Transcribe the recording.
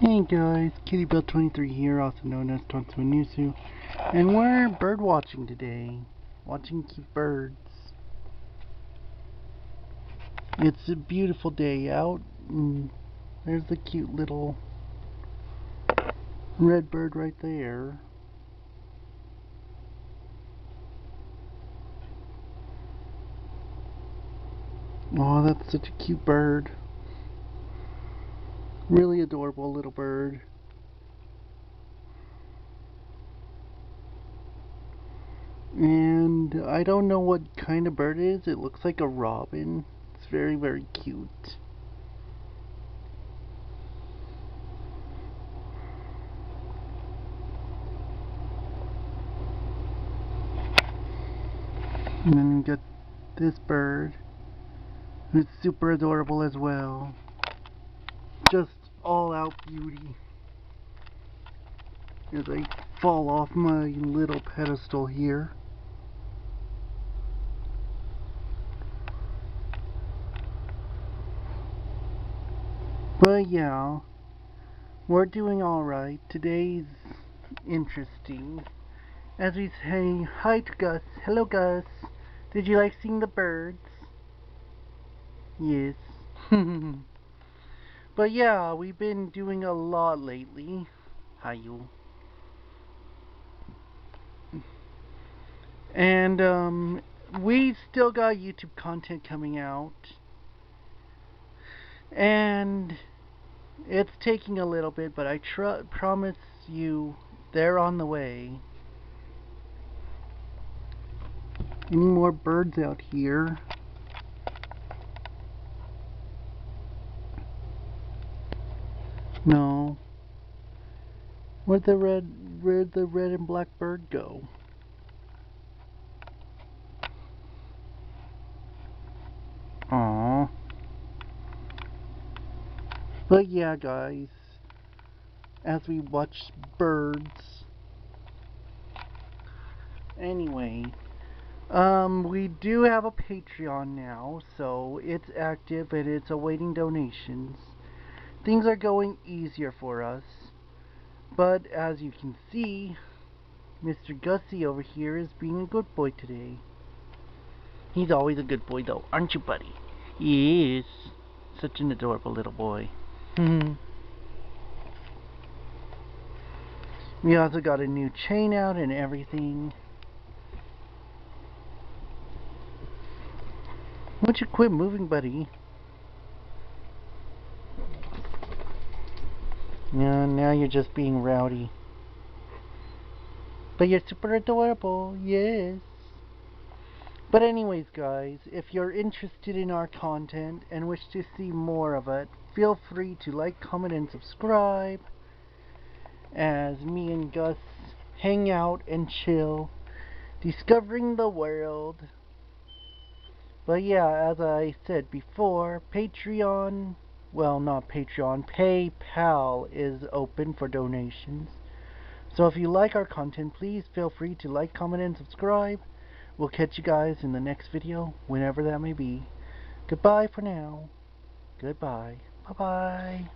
Hey guys, KittyBell23 here, also known as Tonsuanusu, and we're bird watching today. Watching cute birds. It's a beautiful day out, and there's the cute little red bird right there. Oh, that's such a cute bird. Really adorable little bird. And I don't know what kind of bird it is. It looks like a robin. It's very, very cute. And then you get this bird, who's super adorable as well. Just all out beauty. As I fall off my little pedestal here. But yeah, we're doing alright. Today's interesting. As we say hi to Gus. Hello Gus. Did you like seeing the birds? Yes. But yeah, we've been doing a lot lately. Hi you. And we still got YouTube content coming out. And it's taking a little bit, but I promise you they're on the way. Any more birds out here? No. Where'd the red and black bird go? Aww. But yeah, guys, as we watch birds. Anyway, we do have a Patreon now, so it's active and it's awaiting donations. Things are going easier for us, but as you can see, Mr. Gussie over here is being a good boy today. He's always a good boy though, aren't you, buddy? He is. Such an adorable little boy. We also got a new chain out and everything. Won't you quit moving, buddy? Yeah, now you're just being rowdy. But you're super adorable, yes. But anyways, guys, if you're interested in our content and wish to see more of it, feel free to like, comment, and subscribe as me and Gus hang out and chill, discovering the world. But yeah, as I said before, Patreon, well, not Patreon, PayPal is open for donations. So if you like our content, please feel free to like, comment, and subscribe. We'll catch you guys in the next video, whenever that may be. Goodbye for now. Goodbye. Bye-bye.